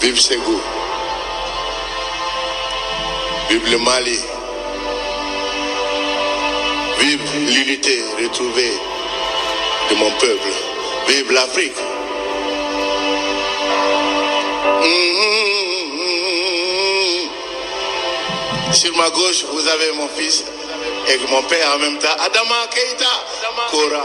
Vive Ségou. Vive le Mali. Vive l'unité retrouvée de mon peuple. Vive l'Afrique. Sur ma gauche, vous avez mon fils et mon père en même temps. Adama Keïta. Kora.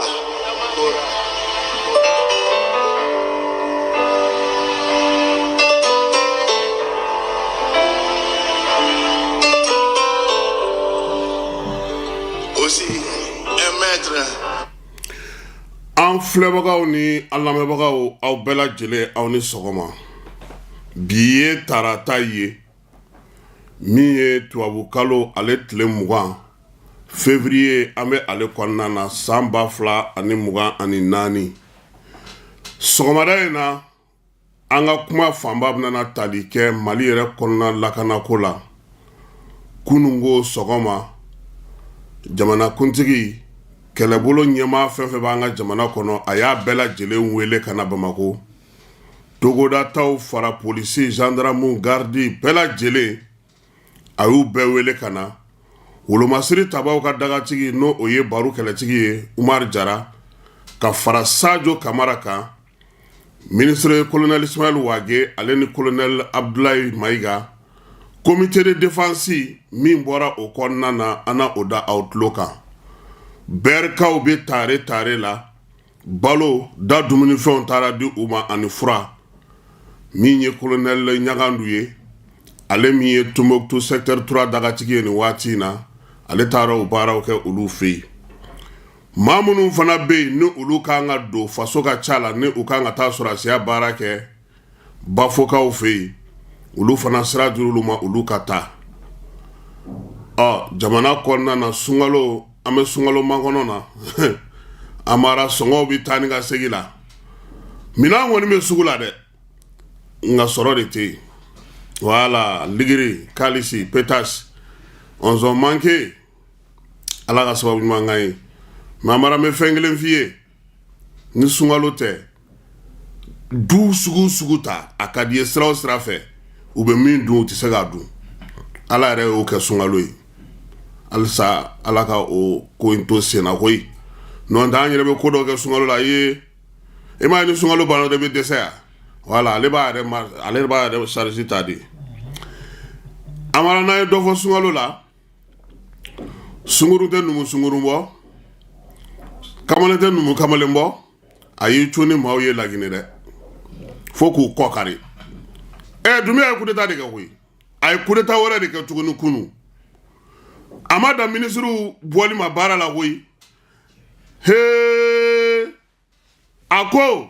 Aussi, un maître. En filɛbagaw ni an lamɛnbagaw aw bɛɛ lajɛlen aw ni sɔgɔma bi ye tarata ye min ye tubabukalo ale tile 20 février an bɛ ale kɔnɔna na san 2024 sɔgɔmada in na an ka kuma fanba bɛna tali kɛ Mali yɛrɛ kɔnɔna lakanako la kunungo sɔgɔma jamanakuntigi kɛlɛbolo ɲɛmaa fɛn fɛn b'an ka jamana kɔnɔ a y'a bɛɛ lajɛlen wele ka na Bamako togodataw fara polisi gendarme gardi bɛɛ lajɛlen a y'u bɛɛ wele ka na wolomasiri tabaw ka dagatigi n'o o ye baro kɛlɛtigi ye Umar Jara ka fara Sadio Kamara kan ministre colonel Ismaël Wage ale ni colonel Abdoulaye Maïga comité de défense min bɔra o kɔnɔna na ana o da aw tulo kan berkaw be tare la balo da dumunifɛnw taara di u ma ani fura min ye colonel Ɲagandu ye ale min ye Tombouctou secteur 3 dagatigi ye ni waati na ale taara o baaraw kɛ olu fɛ yen maa minnu fana bɛ yen ni olu kan ka don faso ka ca la ni u kan ka taa sɔrɔsiya baara kɛ bafokaw fɛ yen olu fana sira dir'olu ma olu ka taa jamana kɔnɔna na sunkalo an bɛ sunkalo makɔnɔ na amara sɔngɔw bɛ taa ni ka segin la minan kɔni bɛ sugu la dɛ nka sɔrɔ de tɛ yen wala ligiri kalisi petas on zon manqué ala ka sababu ɲuman kan ye mɛ amara bɛ fɛn kelen f'i ye ni sunkalo tɛ du sugu ta a ka di ye sira o sira fɛ u bɛ min dun u tɛ se k'a dun ala yɛrɛ y'o kɛ sunkalo ye alisa ala ka o ko in to senna koyi n'o tɛ an yɛrɛ bɛ ko dɔ kɛ sunkalo la ye e m'a ye ni sunkalo banna de bɛ dɛsɛ yan wala ale b'a yɛrɛ charge ta de amara n'a ye dɔ fɔ sunkalo la sunkuru tɛ numu sunkuru bɔ kamalen tɛ numu kamalen bɔ a y'i cun ni maaw ye Laginɛ dɛ fo k'u kɔ kari Dunbiya ye coup d'état de kɛ koyi a ye coup d'état wɛrɛ de kɛ tuguni kunu a ma da ministre bɔli ma baara la koyi a ko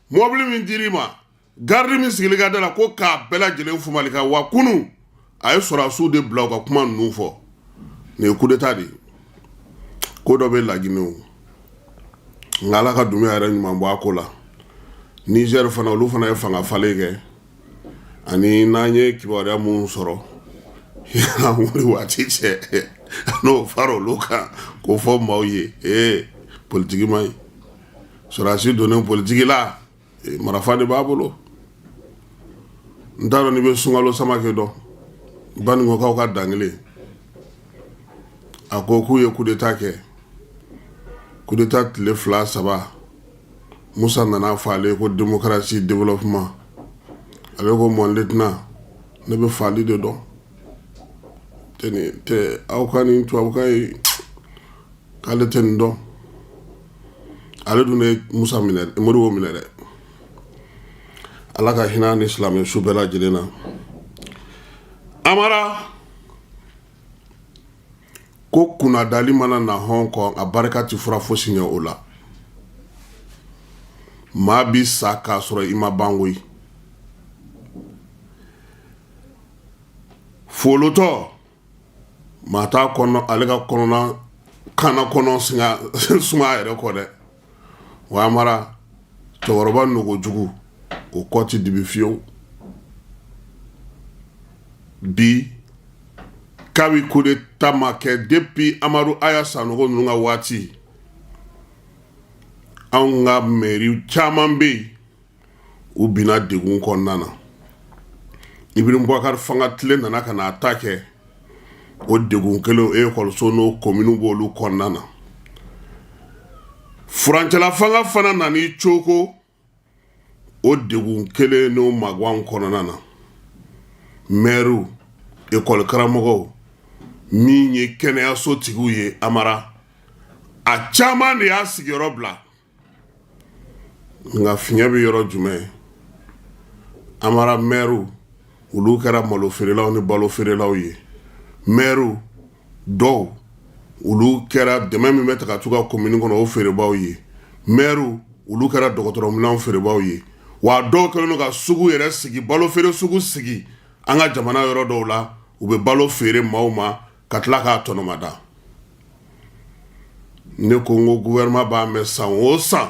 mobili min dir'i ma garde min sigili ka da la ko k'a bɛɛ lajɛlen fumali ka wa kunu a ye sɔrɔdasiw de bila u ka kuma ninnu fɔ nin ye coup d'état de ye ko dɔ bɛ Laginɛ o nka ala ka Dunbiya yɛrɛ ɲuman bɔ a ko la Niger fana olu fana ye fanga falen kɛ ani n'an ye kibaruya minnu sɔrɔ an wuli waati cɛ n'o fara olu kan k'o fɔ maaw ye politiki ma ɲi sɔrɔdasi donnen politiki la marafa de b'a bolo n t'a dɔn n'i bɛ Sunkalo Samake dɔn Banikɔkaw ka dangele a ko k'u ye coup d'état kɛ coup d'état tile 2-3 Musa nana fɔ ale ko démocratie développement ale ko mon lieutenant ne bɛ fali de dɔn tɛ aw ka nin tubabukan ye k'ale tɛ nin dɔn ale dun ye Musa minɛ Modibo minɛ dɛ ala ka hinɛ ni silamɛ su bɛɛ lajɛlen na amara ko kunnadali mana na Hong Kong a barika ti fura fosi ɲɛ o la maa bi sa k'a sɔrɔ i ma ban koyi folotɔ maa t'a kɔnɔ ale ka kɔnɔna kana kɔnɔ suma a yɛrɛ kɔ dɛ wa amara cɛkɔrɔba nogojugu o kɔ ti dibi fiyewu bi kabi coup d'état ma kɛ depuis Amadu Aya Sanogo ninnu ka waati anw ka mairie caman bɛ yen u binna degun kɔnɔna na Ibrahim Boubacar fanga tile nana ka na attaquer o degun kelen école no commune bolu konnana furancɛla fanga fana nani coko o degun kelen no magwan konnana maire école karamɔgɔw min ye kɛnɛyaso tigiw ye Amara a caman de y'a sigiyɔrɔ bila nga fiɲɛ bɛ yɔrɔ jumɛn Amara maire olu kɛra malo feerelaw ni balo feerelaw ye maire dɔw olu kɛra dɛmɛ min bɛ taga tuga commune kɔnɔ o feerebaw ye maire olu kɛra dɔgɔtɔrɔminɛnw feerebaw ye wa dɔw kɛlen no ka sugu yɛrɛ sigi balo feere sugu sigi an ka jamana yɔrɔ dɔw la u bɛ balo feere maaw ma ka tila k'a tɔnɔmada ne ko n ko gouvernement b'a mɛn san o san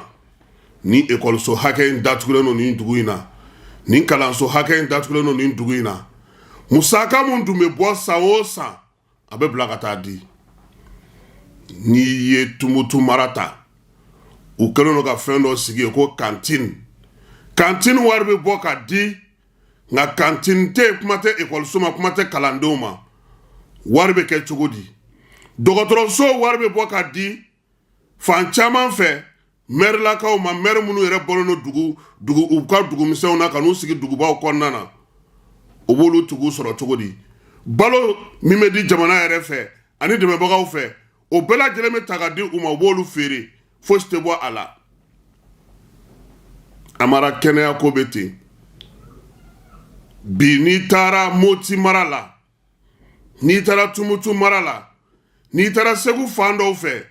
ni ekɔliso hakɛ in datugulen no nin dugu in na nin kalanso hakɛ in datugulen no nin dugu in na musaka mun tun bɛ bɔ san o san a bɛ bila ka taa di n'i ye Tumutu mara ta u kɛlen no ka fɛn dɔ sigi ko cantine wari bɛ bɔ ka di nka cantine tɛ kuma tɛ ekɔliso ma kuma tɛ kalandenw ma wari bɛ kɛ cogo di dɔgɔtɔrɔso wari bɛ bɔ ka di fan caman fɛ maire lakaw ma maire minnu yɛrɛ bɔlen no u ka dugumisɛnw na ka n'u sigi dugubaw kɔnɔna na o b'olu tigiw sɔrɔ cogo di balo min bɛ di jamana yɛrɛ fɛ ani dɛmɛbagaw fɛ o bɛɛ lajɛlen bɛ ta ka di u ma u b'olu feere fosi tɛ bɔ a la Amara kɛnɛya ko bɛ ten bi n'i taara Moti mara la n'i taara Tumutu mara la n'i taara Segu fan dɔw fɛ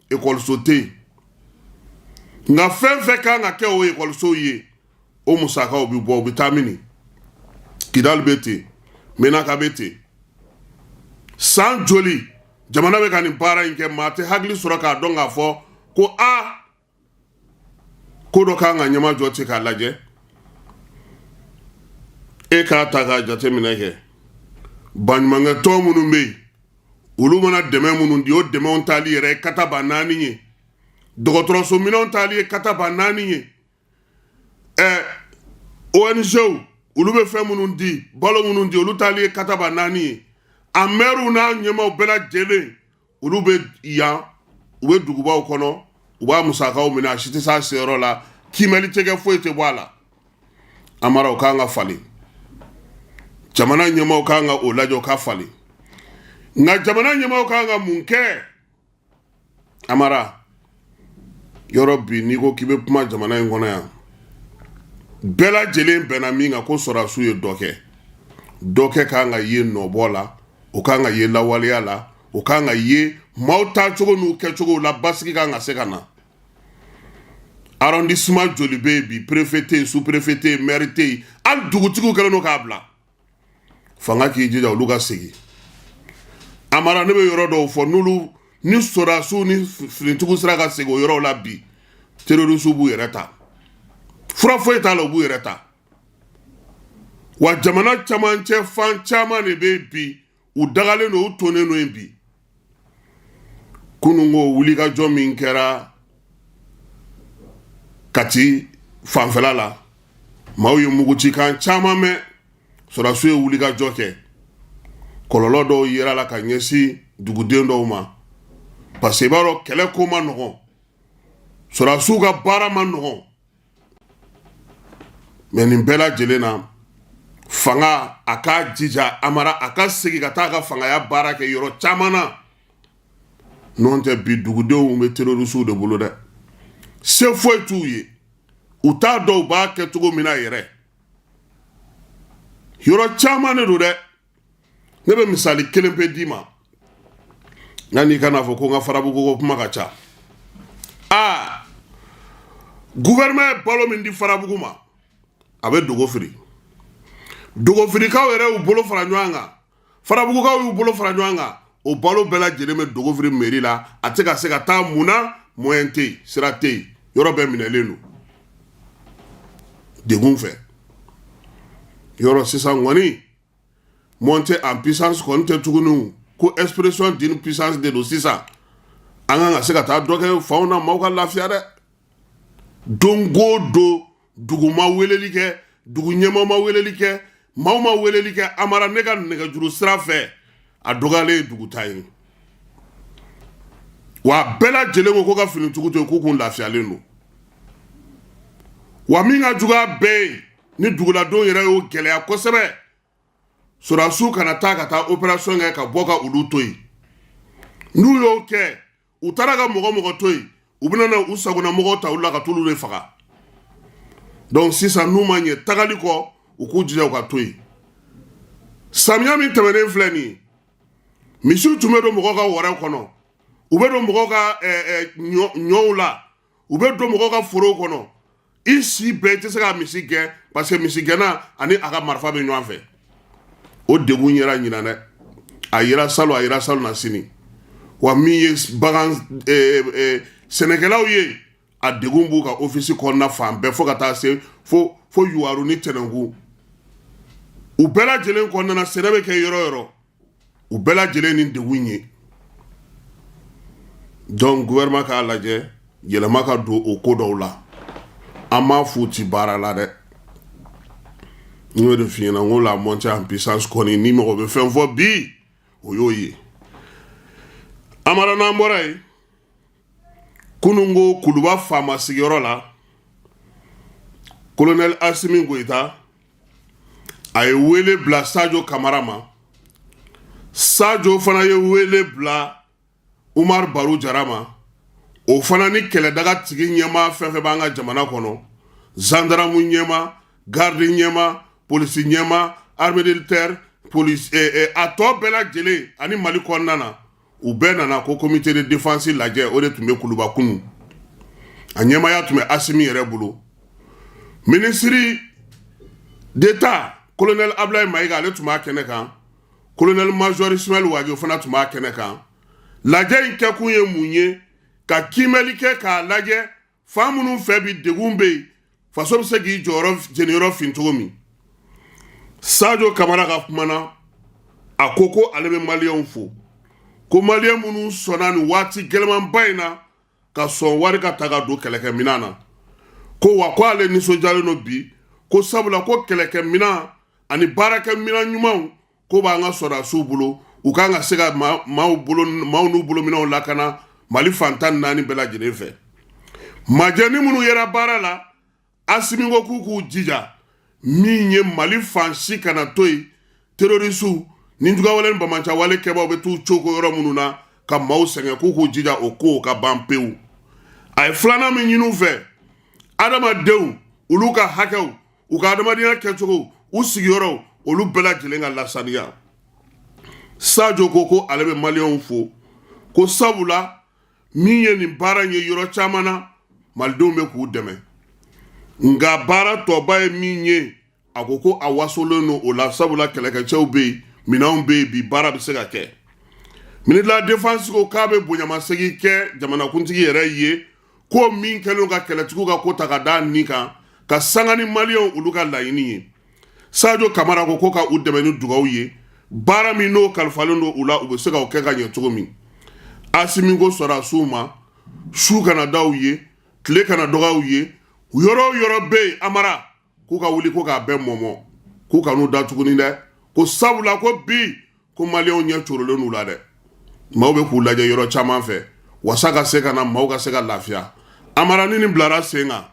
ekɔliso tɛ yen nka fɛn fɛn kan ka kɛ o ekɔlisow ye o musakaw bɛ bɔ u bɛ taa mini Kidal bɛ ten Menaka bɛ ten san joli jamana bɛ ka nin baara in kɛ maa tɛ hakili sɔrɔ k'a dɔn k'a fɔ ko ko dɔ kan ka ɲɛmajɔ ten k'a lajɛ e k'a ta k'a jateminɛ kɛ baɲumankɛ tɔn minnu bɛ yen olu mana dɛmɛ minnu di o dɛmɛw tali yɛrɛ ye kataba 4 ye dɔgɔtɔrɔso minɛnw tali ye kataba 4 ye ONGw olu bɛ fɛn minnu di balo minnu di olu tali ye kataba 4 ye a maire n'a ɲɛmaw bɛɛ lajɛlen olu bɛ yan u bɛ dugubaw kɔnɔ u b'a musakaw minɛ a si tɛ s'a seyɔrɔ la kimɛli tɛ kɛ foyi tɛ bɔ a la Amara o kan ka falen jamana ɲɛmaw kan ka o lajɛ o ka falen nka jamana ɲɛmaw kan ka mun kɛ Amara yɔrɔ bi n'i ko k'i bɛ kuma jamana in kɔnɔ yan bɛɛ lajɛlen bɛnna min kan ko sɔrɔdasiw ye dɔ kɛ kan ka ye nɔbɔ la o kan ka ye lawaleya la o kan ka ye maaw taacogo n'u kɛcogow la basigi kan ka se ka na arrondissement joli bɛ yen bi préfet tɛ yen sous-préfet tɛ yen maire tɛ yen hali dugutigiw kɛlen don k'a bila fanga k'i jija olu ka segin Amara ne bɛ yɔrɔ dɔw fɔ n'olu ni sɔrɔdasiw ni finitigiw sera ka segin o yɔrɔw la bi terroriste b'u yɛrɛ ta fura foyi t'a la u b'u yɛrɛ ta wa jamana camancɛ fan caman de bɛ bi u dagalen don u tonnen don yen bi kunun ko wulikajɔ min kɛra Kati fanfɛla la maaw ye mugutikan caman mɛn sɔrɔdasiw ye wulikajɔ kɛ kɔlɔlɔ dɔw yera la ka ɲɛsin duguden dɔw ma parce que i b'a dɔn kɛlɛ ko ma nɔgɔn sɔrɔdasiw ka baara ma nɔgɔn mais nin bɛɛ lajɛlen na fanga a k'a jija Amara a ka segin ka taa a ka fangaya baara kɛ yɔrɔ caman na n'o tɛ bi dugudenw bɛ terrorisiw de bolo dɛ se foyi t'u ye u t'a dɔn u b'a kɛ cogo min na yɛrɛ yɔrɔ caman de don dɛ ne bɛ misali kelen pe d'i ma yanni ka n'a fɔ ko n ka Farabugu ko kuma ka ca gouvernement ye balo min di Farabugu ma a bɛ dogo firi dogofirikaw yɛrɛ y'u bolo fara ɲɔgɔn kan Farabugukaw y'u bolo fara ɲɔgɔn kan o balo bɛɛ lajɛlen bɛ dogo firi mairie la a tɛ ka se ka taa mun na moyen tɛ yen sira tɛ yen yɔrɔ bɛɛ minɛlen don degun fɛ yɔrɔ sisan kɔni monter en puissance kɔni tɛ tuguni ko expression d'une puissance de don sisan an kan ka se ka taa dɔ kɛ faw na maaw ka lafiya dɛ don o don dugu ma weleli kɛ dugu ɲɛmaa ma weleli kɛ maaw ma weleli kɛ Amara ne ka nɛgɛjuru sira fɛ a dɔgɔyalen ye duguta ye wa bɛɛ lajɛlen ko ko ka finitugu to yen k'u kun lafiyalen don wa min ka jugu a bɛɛ ye ni duguladenw yɛrɛ y'o gɛlɛya kosɛbɛ sɔrɔdasiw kana taa ka taa opération kɛ ka bɔ ka olu to yen n'u y'o kɛ u taara ka mɔgɔ to yen u bɛna na u sagona mɔgɔw ta olu la ka t'olu de faga donc sisan n'u ma ɲɛ tagali kɔ u k'u jija u ka to yen samiya min tɛmɛnen filɛ nin ye misiw tun bɛ don mɔgɔw ka wɛrɛw kɔnɔ u bɛ don mɔgɔw ka ɲɔw la u bɛ don mɔgɔw ka forow kɔnɔ i si bɛɛ tɛ se ka misi gɛn parce que misigɛnna ani a ka marifa bɛ ɲɔgɔn fɛ o degun yɛrɛ ɲinan dɛ a yera salon na sini wa min ye bagan sɛnɛkɛlaw ye a degun b'u ka ofisi kɔnɔna fan bɛɛ fo ka taa se fo Yuwaru ni Tɛnɛnku u bɛɛ lajɛlen kɔnɔna sɛnɛ bɛ kɛ yɔrɔ yɔrɔ u bɛɛ lajɛlen ni degun ye donc gouvernement k'a lajɛ yɛlɛma ka don o ko dɔw la an m'a f'u ti baara la dɛ n y'o de f'i ɲɛna n ko la montée en puissance kɔni ni mɔgɔ bɛ fɛn fɔ bi o y'o ye Amara n'an bɔra yen kunun ko Kuluba faama sigiyɔrɔ la colonel Asimi Goïta a ye wele bila Sadio Kamara ma Sadio fana ye wele bila Umar Barou Jara ma o fana ni kɛlɛdaga tigi ɲɛma fɛn fɛn b'an ka jamana kɔnɔ gendarme ɲɛma garde ɲɛma polisi ɲɛma armée de terre police a tɔ bɛɛ lajɛlen ani Mali kɔnɔna na u bɛɛ nana ko comité de défense lajɛ o de tun bɛ Kuluba kunu a ɲɛmaya tun bɛ Asimi yɛrɛ bolo ministre d'état colonel Ablaye Maïga ale tun b'a kɛnɛ kan colonel major Ismaël Ouadio o fana tun b'a kɛnɛ kan lajɛ in kɛkun ye mun ye ka kimɛli kɛ k'a lajɛ fan minnu fɛ bi degun bɛ yen faso bɛ se k'i jeniyɔrɔ fin cogo min Sadio Kamara ka kuma na a ko ale bɛ maliyɛnw fo ko maliyɛn minnu sɔnna nin waati gɛlɛmanba in na ka sɔn wari ka ta ka don kɛlɛkɛminɛn na ko wa ko ale nisɔndiyalen don bi ko sabula ko kɛlɛkɛminɛn ani baarakɛminɛn ɲumanw ko b'an ka sɔrɔdasiw bolo u kan ka se ka maaw n'u bolominɛnw lakana Mali fantan naani bɛɛ lajɛlen fɛ majɛni minnu yɛrɛ baara la Asimi ko k'u jija min ye Mali fansi kana to yen terrorisiw ni jugawale ni bamancawale kɛbaaw bɛ t'u cogo yɔrɔ minnu na ka maaw sɛgɛn k'u jija o ko ka ban pewu a ye filanan min ɲini u fɛ adamadenw olu ka hakɛw u ka adamadenya kɛcogo u sigiyɔrɔw olu bɛɛ lajɛlen ka lasaniya Sadio ko ale bɛ maliyɛnw fo ko sabula min ye nin baara in ye yɔrɔ caman na malidenw bɛ k'u dɛmɛ nka baara tɔba ye min ye a ko a wasolen don o la sabula kɛlɛkɛcɛw bɛ yen minɛnw bɛ yen bi baara bɛ se ka kɛ ministre de la défense ko k'a bɛ bonyamasegin kɛ jamanakuntigi yɛrɛ ye ko min kɛlen ka kɛlɛtigiw ka ko ta ka da nin kan ka sanga ni maliyɛnw olu ka laɲini ye Sadio Kamara ko ka u dɛmɛ ni dugawu ye baara min n'o kalifalen don u la u bɛ se ka o kɛ ka ɲɛ cogo min Asimi ko sɔrɔdasiw ma su kana da u ye tile kana dɔgɔ u ye yɔrɔ o yɔrɔ bɛ yen Amara k'u ka wuli ko k'a bɛɛ mɔmɔ k'u ka n'u da tuguni dɛ ko sabula ko bi ko maliyɛnw ɲɛ corolen n'u la dɛ maaw bɛ k'u lajɛ yɔrɔ caman fɛ wasa ka se ka na maaw ka se ka lafiya Amara ni nin bilara sen kan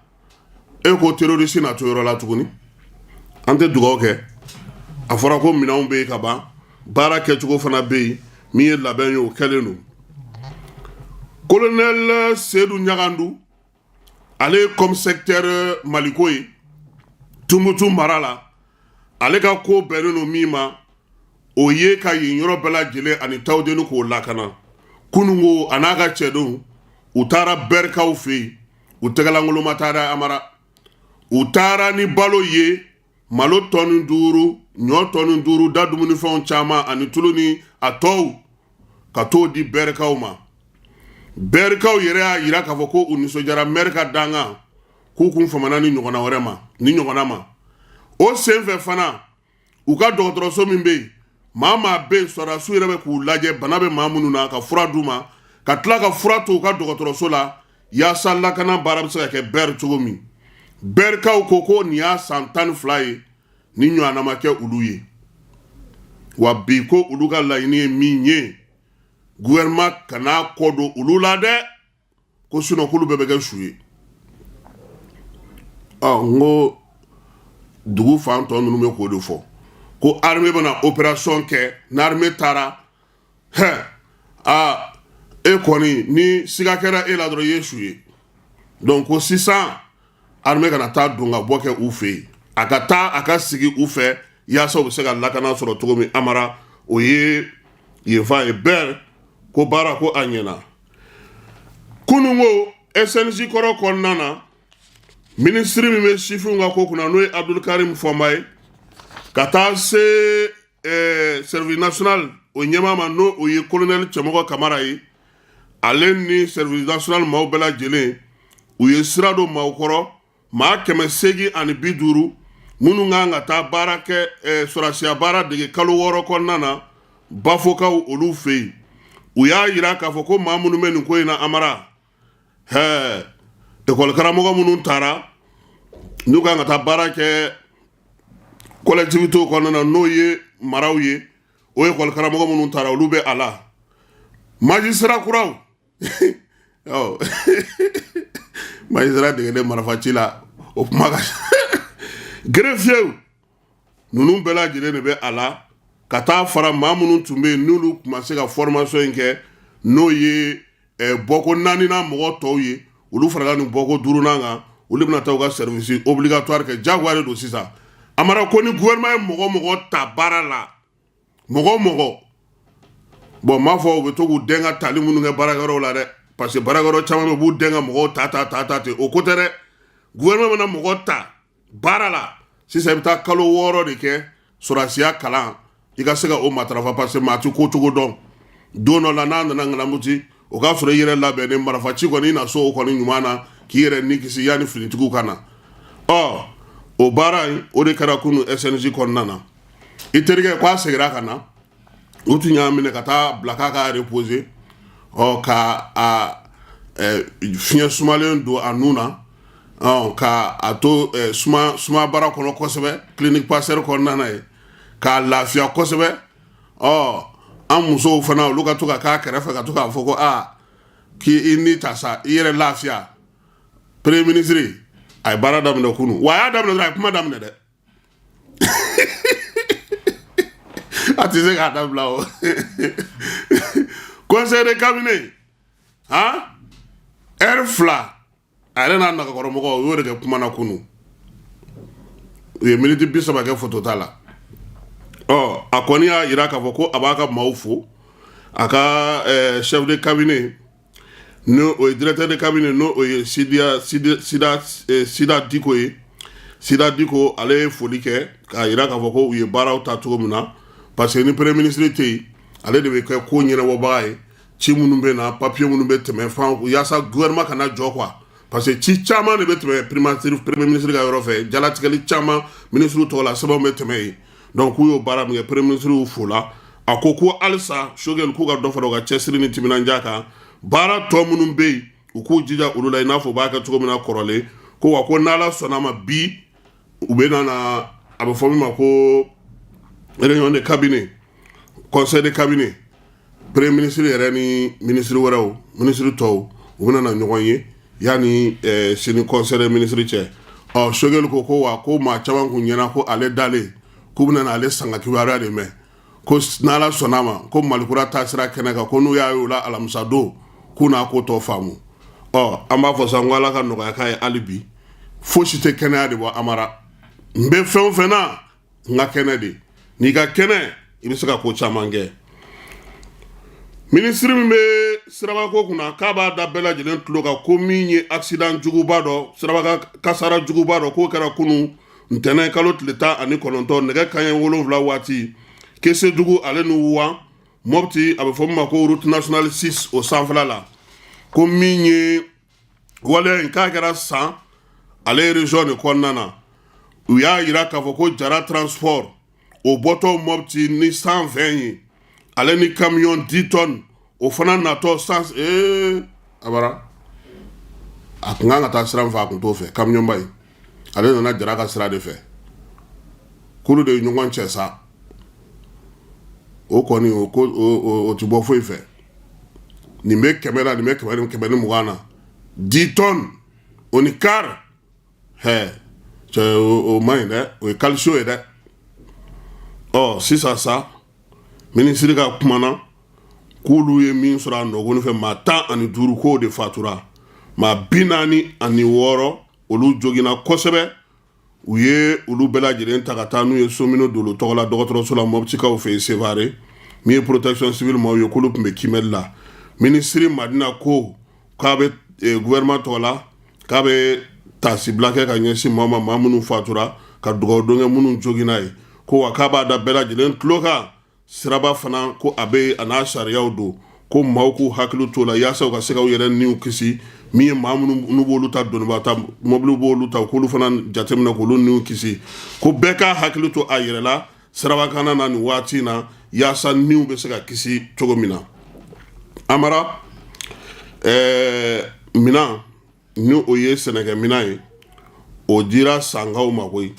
e ko terroriste na to yɔrɔ la tuguni an tɛ dugawu kɛ a fɔra ko minɛnw bɛ yen ka ban baara kɛcogo fana bɛ yen min ye labɛn ye o kɛlen don colonel Seydou Ɲagandu ale ye comme secteur Maliko ye Tumutu mara la ale ka ko bɛnnen don min ma o ye ka yen yɔrɔ bɛɛ lajɛlen ani tawdeni k'o lakana kunungo a n'a ka cɛdenw u taara bɛrikaw fɛ yen u tɛgɛlankolon ma taa dɛ Amara u taara ni balo ye malo tɔni 5 ɲɔ tɔni 5 da dumunifɛnw caman ani tulu ni a tɔw ka t'o di bɛrikaw ma bɛrikaw yɛrɛ y'a yira k'a fɔ ko u nisɔndiyara maire ka dangan k'u kun famana ni ɲɔgɔnna ma o senfɛ fana u ka dɔgɔtɔrɔso min bɛ yen maa bɛ yen sɔrɔdasiw yɛrɛ bɛ k'u lajɛ bana bɛ maa minnu na ka fura d'u ma ka tila ka fura to u ka dɔgɔtɔrɔso la yaasa lakana baara bɛ se ka kɛ bɛri cogo min bɛrikaw ko nin y'a san 12 ye ni ɲɔgɔnna ma kɛ olu ye wa bi ko olu ka laɲini ye min ye gouvernement kana kɔ don olu la dɛ ko sinon k'olu bɛɛ bɛ kɛ su ye n ko dugu fan tɔ ninnu bɛ k'o de fɔ ko armée bɛna opération kɛ n'armée taara e kɔni ni siga kɛra e la dɔrɔn i ye su ye donc ko sisan armée kana taa don ka bɔ kɛ u fɛ yen a ka taa a ka sigi u fɛ yaasa u bɛ se ka lakana sɔrɔ cogo min Amara o ye yenfa ye bɛɛ ko baara ko a ɲɛna kunun ko SNJ kɔrɔ kɔnɔna na ministre min bɛ sifinw ka ko kunna n'o ye Abdul Karim Fɔnba ye ka taa se service national o ɲɛmaa ma n'o o ye colonel Cɛmɔgɔ Kamara ye ale ni service national maaw bɛɛ lajɛlen u ye sira don maaw kɔrɔ maa 850 minnu kan ka taa baara kɛ sɔrɔsiya baara dege kalo 6 kɔnɔna na bafokaw olu fɛ yen u y'a jira k'a fɔ ko maa minnu bɛ nin ko in na Amara école karamɔgɔ minnu taara n'u kan ka taa baara kɛ collectivité kɔnɔna na n'o ye maraw ye o école karamɔgɔ minnu taara olu bɛ a la magistrat kuraw magistrat degelen marifaci la o kuma ka greffier ninnu bɛɛ lajɛlen de bɛ a la ka taa fara maa minnu tun bɛ yen n'olu tun ma se ka formation in kɛ n'o ye bɔko 4nan mɔgɔ tɔw ye olu farala nin bɔko 5nan kan olu bɛna taa u ka service obligatoire kɛ jagoya de don sisan Amara ko ni gouvernement ye mɔgɔ ta baara la mɔgɔ bon m'a fɔ u bɛ to k'u den ka tali minnu kɛ baarakɛyɔrɔw la dɛ parce que baarakɛyɔrɔ caman bɛ u b'u den ka mɔgɔw ta ten o ko tɛ dɛ gouvernement bɛna mɔgɔ ta baara la sisan i bɛ taa kalo 6 de kɛ sɔrɔsiya kalan i ka se ka o matarafa parce que maa ti ko cogo dɔn don dɔ la n'a nana ŋanamuti o k'a sɔrɔ i yɛrɛ labɛnnen marifaci kɔni i na so o kɔni ɲuman na k'i yɛrɛ ni kisi yanni finitigiw ka na o baara in o de kɛra kunu SNJ kɔnɔna na i terikɛ k'a seginna ka na u tun y'a minɛ ka taa bila k'a ka reposer ka fiɲɛ sumalen don a nun na ka a to suma baara kɔnɔ kosɛbɛ clinique pasteur kɔnɔna na ye k'a lafiya kosɛbɛ an musow fana olu ka to ka k'a kɛrɛfɛ ka to k'a fɔ ko k'i ni ta sa i yɛrɛ lafiya premier ministre a ye baara daminɛ kunu wa a y'a daminɛ dɔrɔn a ye kuma daminɛ dɛ a tɛ se k'a dabila o conseil de cabinet heure 2 a yɛrɛ n'a nagakɔrɔmɔgɔ o y'o de kɛ kuma na kunu u ye miniti 30 kɛ photo t'a la a kɔni y'a jira k'a fɔ ko a b'a ka maaw fo a ka chef de cabinet n'o o ye directeur de cabinet n'o o ye Sida Diko ye Sida Diko ale ye foli kɛ k'a jira k'a fɔ ko u ye baaraw ta cogo min na parce que ni premier ministre tɛ yen ale de bɛ kɛ ko ɲɛnabɔbaga ye ci minnu bɛ na papier minnu bɛ tɛmɛ fan yaasa gouvernement kana jɔ quoi parce que ci caman de bɛ tɛmɛ premier ministre ka yɔrɔ fɛ jalatigɛli caman ministre tɔgɔ la sɛbɛnw bɛ tɛmɛ yen donc k'u y'o baara min kɛ premier ministre y'u fo la a ko halisa Choguel k'u ka dɔ fara u ka cɛsiri ni timinandiya kan baara tɔ minnu bɛ yen u k'u jija olu la i n'a fɔ u b'a kɛ cogo min na kɔrɔlen ko wa ko n'Ala sɔnna ma bi u bɛ na a bɛ fɔ min ma ko réunion de cabinet conseil de cabinet premier ministre yɛrɛ ni ministre wɛrɛw ministre tɔw u bɛ na ɲɔgɔn ye yanni sini conseil de ministre cɛ Choguel ko wa ko maa caman kun ɲɛna ko ale dalen k'u bɛ na ale sanga kibaruya de mɛn ko n'Ala sɔnna ma ko malikura taasira kɛnɛ kan ko n'u y'a ye o la alamisa don k'u n'a ko tɔ faamu an b'a fɔ sisan ko Ala ka nɔgɔya k'a ye hali bi fosi tɛ kɛnɛya de bɔ Amara n bɛ fɛn o fɛn na n ka kɛnɛ de n'i ka kɛnɛ i bɛ se ka ko caman kɛ ministre min bɛ Siraba ko kunna k'a b'a da bɛɛ lajɛlen tulo kan ko min ye accident juguba dɔ Siraba kasara juguba dɔ k'o kɛra kunun ntɛnɛn kalo tile 19 nɛgɛ kanɲɛ 7 waati Kesedugu ale n'u wa Mopti a bɛ fɔ min ma ko route nationale 6 o sanfɛla la ko min ye waleya in k'a kɛra san ale région de kɔnɔna na u y'a jira k'a fɔ ko Jara transport o bɔtɔ Mopti ni 120 ye ale ni camion 10 tonnes o fana natɔ sans Abara a tun kan ka taa sira min fɛ a tun t'o fɛ camion ba in ale nana Jara ka sira de fɛ k'olu de ye ɲɔgɔn cɛ sa o kɔni o ti bɔ foyi fɛ nin bɛ 100 la nin bɛ 120 na 10 tonnes o ni quart o man ɲi dɛ o ye calcio ye dɛ sisan sa minisiri ka kumana k'olu ye min sɔrɔ a nɔgɔni fɛ maa 15 k'o de fatura maa 46 olu joginna kosɛbɛ u ye olu bɛɛ lajɛlen ta ka taa n'u ye Somino Dolo tɔgɔ la dɔgɔtɔrɔso la Mɔptikaw fɛ yen Sevare min ye protection civile maaw ye k'olu tun bɛ kimɛli la minisiri Madina ko k'a bɛ gouvernement tɔgɔ la k'a bɛ tasibila kɛ ka ɲɛsin maaw ma maa minnu fatura ka dugawu don kɛ minnu joginna ye ko wa k'a b'a da bɛɛ lajɛlen tulo kan siraba fana ko a bɛ a n'a sariyaw don ko maaw k'u hakili t'o la yaasa u ka se ka u yɛrɛ niw kisi min ye maa minnu n'u b'olu ta dɔnniba ta mobili b'olu ta k'olu fana jateminɛ k'olu niw kisi ko bɛɛ k'a hakili to a yɛrɛ la sirabakana na nin waati in na yaasa niw bɛ se ka kisi cogo min na Amara minan ni o ye sɛnɛkɛ minan ye o dira sangaw ma koyi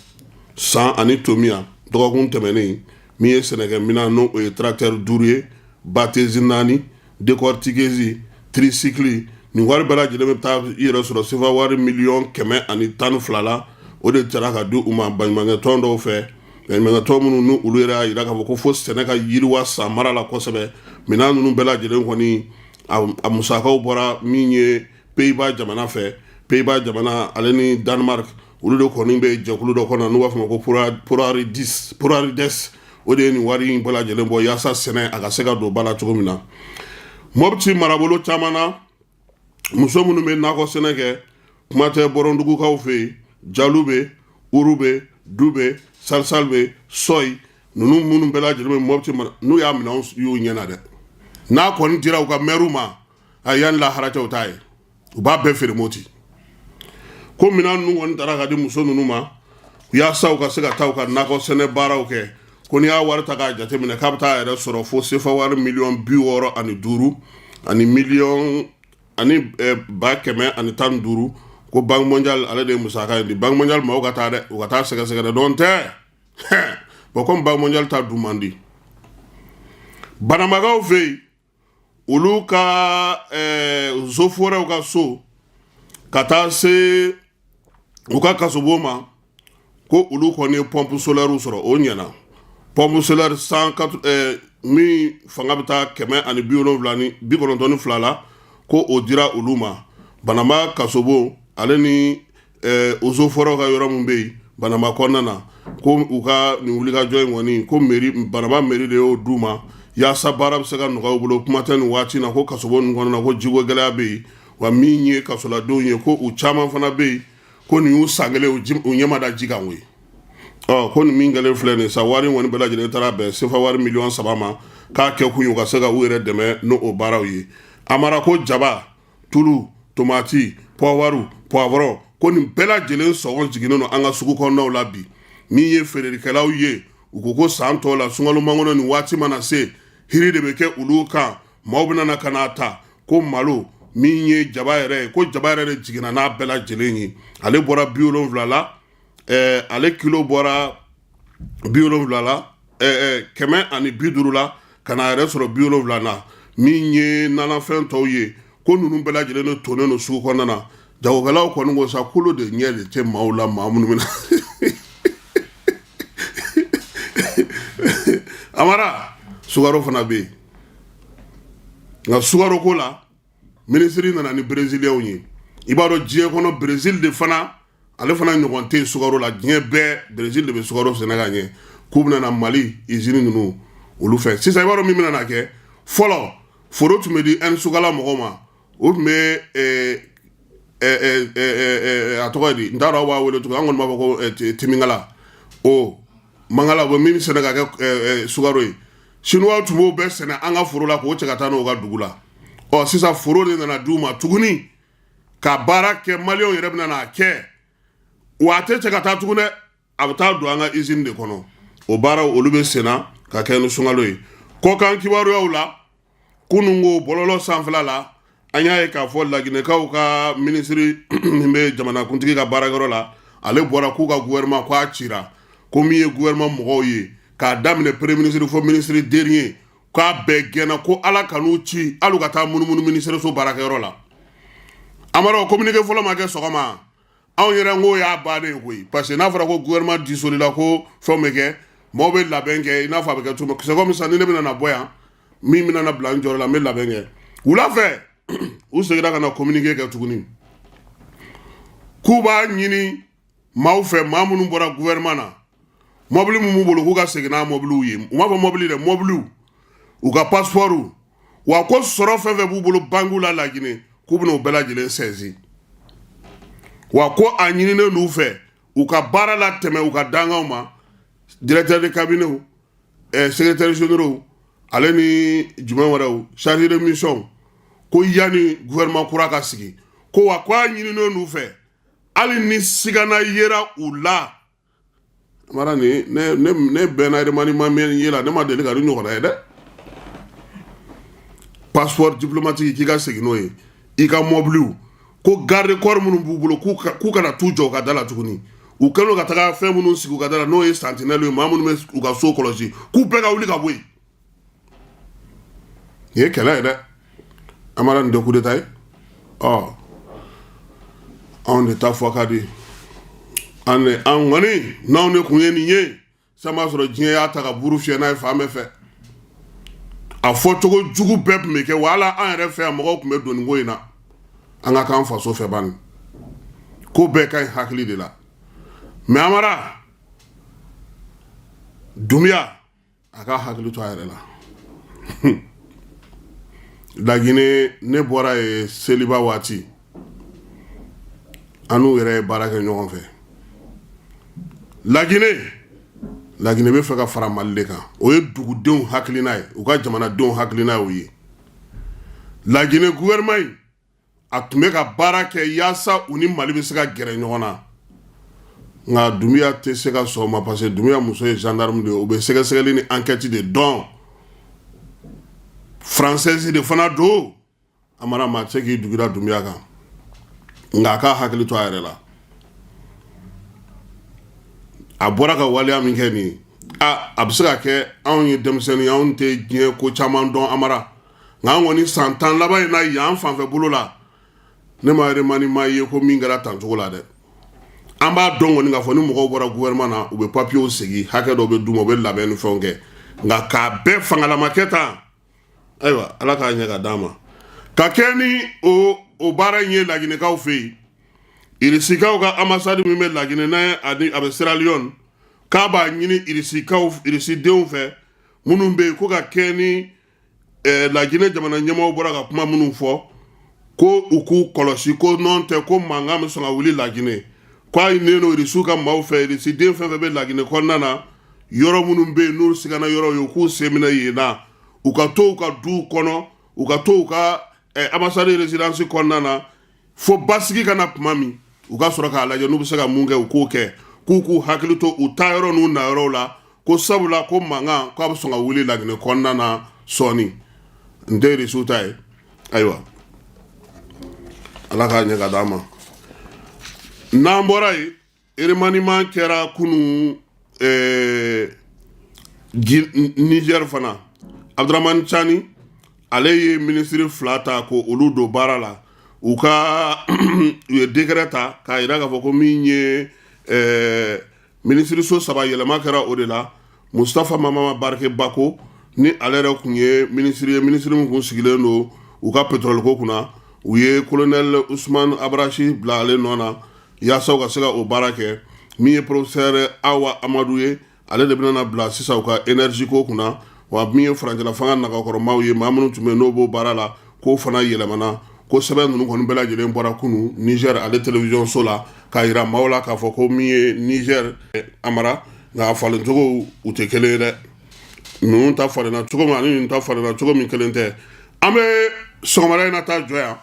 san ani tomiya dɔgɔkun tɛmɛnen min ye sɛnɛkɛ minan n'o o ye tracteur 5 ye batesi 4 décortiqueuse tricycle nin wari bɛɛ lajɛlen bɛ taa i yɛrɛ sɔrɔ sefa wari 112 la o de tara ka di u ma baɲumankɛ tɔn dɔw fɛ baɲumankɛ tɔn minnu ni olu yɛrɛ y'a yira k'a fɔ ko fo sɛnɛ ka yiriwa san mara la kosɛbɛ minan ninnu bɛɛ lajɛlen kɔni a musakaw bɔra min ye Pays-Bas jamana fɛ Pays-Bas jamana ale ni Danemark olu de kɔni bɛ jɛkulu dɔ kɔnɔ n'u b'a fɔ ma ko Porarides o de ye nin wari in bɛɛ lajɛlen bɔ yaasa sɛnɛ a ka se ka don ba la cogo min na Mɔpti marabolo caman na muso minnu bɛ nakɔ sɛnɛ kɛ kuma tɛ bɔrɔndugukaw fɛ yen Jalu bɛ Uru bɛ Du bɛ Salsal bɛ Soy ninnu minnu bɛɛ lajɛlen bɛ Mɔpti n'u y'a minɛnw y'u ɲɛna dɛ n'a kɔni dira u ka maire ma a yanni lahara cɛ u t'a ye u b'a bɛɛ feere Moti ko minan ninnu kɔni taara ka di muso ninnu ma yaasa u ka se ka taa u ka nakɔ sɛnɛ baaraw kɛ ko n'i y'a wari ta k'a jateminɛ k'a bɛ taa a yɛrɛ sɔrɔ fo sefa wari 65 ani miliyɔn ani 115 ko Banque mondiale ale de ye musaka ye di Banque mondiale maaw ka taa dɛ u ka taa sɛgɛsɛgɛ dɛ dɔn tɛ bon comme Banque mondiale ta du man di banamagaw fɛ yen olu ka zoforɛw ka so ka taa se u ka kasobo ma ko olu kɔni ye pompe solaire sɔrɔ o ɲɛna pompe solaire 104 min fanga bɛ taa 192 la ko o dira olu ma Banama kasobo ale ni zoforɛw ka yɔrɔ min bɛ yen Banama kɔnɔna na ko u ka nin wulikajɔ in kɔni ko Banama mairie de y'o d'u ma yaasa baara bɛ se ka nɔgɔya u bolo kuma tɛ nin waati na ko kasobo ninnu kɔnɔna ko jiko gɛlɛya bɛ yen wa min ye kasoladenw ye ko u caman fana bɛ yen ko nin y'u san kelen u ɲɛma da ji kan koyi ko nin min kɛlen filɛ nin sa wari in kɔni bɛɛ lajɛlen taara bɛn sefa wari 3 ma k'a kɛ kun ye u ka se ka u yɛrɛ dɛmɛ n'o baaraw ye Amara ko jaba tulu tomati poireau poivron ko nin bɛɛ lajɛlen sɔngɔ jiginnen don an ka sugu kɔnɔnaw la bi min ye feerelikɛlaw ye u ko san tɔw la sunkalo mangɔnɔ nin waati mana se hiri de bɛ kɛ olu kan maaw bɛ na ka n'a ta ko malo min ye jaba yɛrɛ ye ko jaba yɛrɛ de jiginna n'a bɛɛ lajɛlen ye ale bɔra 70 la ale kilo bɔra 70 la 150 la ka n'a yɛrɛ sɔrɔ 70 na min ye nanafɛn tɔw ye ko ninnu bɛɛ lajɛlen de tonnen don sugu kɔnɔna na jagokɛlaw kɔni ko sa kolo de ɲɛ de tɛ maaw la maa minnu bɛna Amara sukaro fana bɛ yen nka sukaro ko la minisiri nana ni Brésilien ye i b'a dɔn diɲɛ kɔnɔ Brésil de fana ale fana ɲɔgɔn tɛ sukaro la diɲɛ bɛɛ Brésil de bɛ sukaro sɛnɛ ka ɲɛ k'u bɛna na Mali usine ninnu olu fɛ sisan i b'a dɔn min bɛna na kɛ fɔlɔ foro tun bɛ di sukala mɔgɔw ma o tun bɛ a tɔgɔ ye di n t'a dɔn aw b'a wele tugun an kɔni b'a fɔ ko timingala o mangala o min sɛnɛ ka kɛ sukaro ye Chinois tun b'o bɛɛ sɛnɛ an ka foro la k'o cɛ ka taa n'o ka dugu la sisan foro de nana d'u ma tuguni ka baara kɛ maliyɛnw yɛrɛ bɛna n'a kɛ wa a tɛ cɛ ka taa tugun dɛ a bɛ taa don an ka usine de kɔnɔ o baaraw olu bɛ senna ka kɛ ni sunkalo ye kɔkan kibaruyaw la kunun ko bɔlɔlɔ sanfɛla la an y'a ye k'a fɔ Laginɛkaw ka minisiri min bɛ jamanakuntigi ka baarakɛyɔrɔ la ale bɔra k'u ka gouvernement k'a cira komi ye gouvernement mɔgɔw ye k'a daminɛ premier ministre fo ministre dernier k'a bɛɛ gɛnna ko ala kan'u ci hali u ka taa munumunu ministre so baarakɛyɔrɔ la Amara communiqué fɔlɔ ma kɛ sɔgɔma anw yɛrɛ ngo y'a bannen koyi parce que n'a fɔra ko gouvernement dissolu la ko fɛn bɛ kɛ mɔgɔw bɛ labɛn kɛ i n'a fɔ a bɛ kɛ cogo c'est comme ça ni ne bɛna na bɔ yan min bɛna na bila n jɔyɔrɔ la n bɛ labɛn kɛ wula fɛ u seginna ka na communiqué kɛ tuguni k'u b'a ɲini maaw fɛ maa minnu bɔra gouvernement na mobili min b'u bolo k'u ka segin n'a mobiliw ye u m'a fɔ mobili dɛ mobiliw u ka passeports wa ko sɔrɔ fɛn fɛn b'u bolo banques la Laginɛ k'u bɛna o bɛɛ lajɛlen saisi wa ko a ɲininen n'u fɛ u ka baara la tɛmɛ u ka dangaw ma directeur de cabinet secrétaire généraux ale ni jumɛn wɛrɛw chargé de mission ko yanni gouvernement kura ka sigi ko wa ko a ɲininen n'u fɛ hali ni sigana yera u la mara ni ne bɛnna remaniement min ye la ne ma deli ka ni ɲɔgɔnna ye dɛ passeport diplomatique k'i ka segin n'o ye i ka mobiliw ko garde corps minnu b'u bolo k'u kana t'u jɔ u ka da la tuguni u kɛlen ka taga fɛn minnu sigi u ka da la n'o ye sentinelle ye maa minnu bɛ u ka so kɔlɔsi k'u bɛɛ ka wuli ka bɔ yen nin ye kɛlɛ ye dɛ an mara nin tɛ coup d'état ye anw de ta fɔ ka di an kɔni n'anw de kun ye nin ye san b'a sɔrɔ diɲɛ y'a ta ka buru fiyɛ n'a ye fan bɛɛ fɛ a fɔcogo jugu bɛɛ tun bɛ kɛ wa hali an yɛrɛ fɛ yan mɔgɔw tun bɛ don nin ko in na an ka k'an faso fɛ bani ko bɛɛ ka ɲi hakili de la mais Amara Doumbouya a ka hakili to a yɛrɛ la Laginɛ ne bɔra ye seliba waati an n'u yɛrɛ ye baara kɛ ɲɔgɔn fɛ Laginɛ bɛ fɛ ka fara Mali de kan o ye dugudenw hakilina ye u ka jamanadenw hakilina ye o ye Laginɛ gouvernement a tun bɛ ka baara kɛ yaasa u ni Mali bɛ se ka gɛrɛ ɲɔgɔn na nka Doumbouya tɛ se ka sɔn o ma parce que Doumbouya muso ye gendarme de ye o bɛ sɛgɛsɛgɛli ni enquête de dɔn française de fana don Amara maa tɛ se k'i dugira Doumbouya kan nka a ka hakili to a yɛrɛ la a bɔra ka waleya min kɛ nin a bɛ se ka kɛ anw ye denmisɛnnin anw tɛ diɲɛ ko caman dɔn Amara nka an kɔni san 10 laban in na yan fanfɛ bolo la ne ma remaniement ye ko min kɛra tancogo la dɛ an b'a dɔn kɔni k'a fɔ ni mɔgɔw bɔra gouvernement na u bɛ papiers sigi hakɛ dɔw bɛ d'u ma u bɛ labɛn ni fɛnw kɛ nka k'a bɛɛ fangalama kɛ tan ayiwa ala k'a ɲɛ ka d'an ma ka kɛ ni o baara in ye Laginɛkaw fɛ yen Irisikaw ka ambassade min bɛ Laginɛ n'a a bɛ Sierra Leone k'a b'a ɲini Irisidenw fɛ minnu bɛ yen ko ka kɛ ni Laginɛ jamana ɲɛmɔgɔw bɔra ka kuma minnu fɔ ko u k'u kɔlɔsi ko nɔn tɛ ko mankan bɛ sɔn ka wuli Laginɛ k'a ɲininen don Irisiw ka maaw fɛ Irisiden fɛn fɛn bɛ Laginɛ kɔnɔna na yɔrɔ minnu bɛ yen n'u sigana yɔrɔ ye u k'u sen minɛ yen na u ka to u ka duw kɔnɔ u ka to u ka ambassade résidence kɔnɔna na fo basigi kana tuma min u ka sɔrɔ k'a lajɛ n'u bɛ se ka mun kɛ u k'o kɛ k'u hakili to u taa yɔrɔ n'u na yɔrɔw la ko sabula ko mankan k'a bɛ sɔn ka wuli Laginɛ kɔnɔna na sɔɔni n tɛ Irisiw ta ye ayiwa ala k'a ɲɛ ka d'an ma n'an bɔra yen remaniement kɛra kunun Niger fana Abdramane Chani ale ye ministre 2 ta ko olu don baara la u ka u ye décret ta k'a jira k'a fɔ ko min ye ministre so 3 yɛlɛma kɛra o de la Mustafa Mamama Barke Bako ni ale yɛrɛ kun ye ministre min kun sigilen don u ka pétrole ko kunna u ye colonel Ousmane Abrachi bila ale nɔ na yaasa u ka se ka o baara kɛ min ye professeur Awa Amadou ye ale de bɛna bila sisan u ka énergie ko kunna wa min ye farancɛla fanga nagakɔrɔmaw ye maa minnu tun bɛ n'o b'o baara la k'o fana yɛlɛmana ko sɛbɛn ninnu kɔni bɛɛ lajɛlen bɔra kunun Niger ale télévision so la k'a jira maaw la k'a fɔ ko min ye Niger Amara nka a falen cogo u tɛ kelen ye dɛ ninnu ta falenna cogo min ani ninnu ta falenna cogo min kelen tɛ an bɛ sɔgɔmada in na taa jɔ yan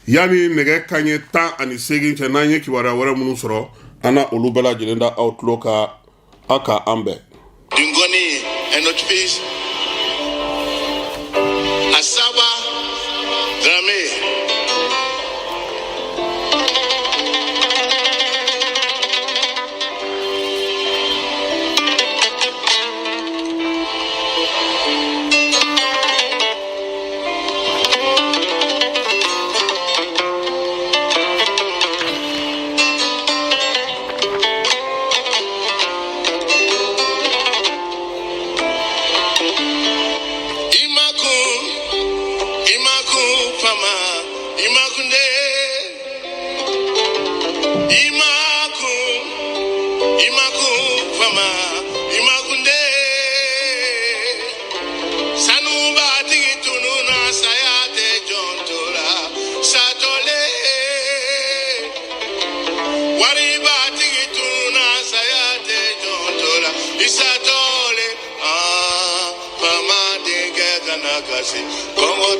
yanni nɛgɛ kanɲɛ 18 cɛ n'an ye kibaruya wɛrɛ minnu sɔrɔ an na olu bɛɛ lajɛlen da aw tulo ka aw ka an bɛn. Dungoni est notre fils. Asaba Dramé. Isatole, Pama de Gaganakasi, Kongo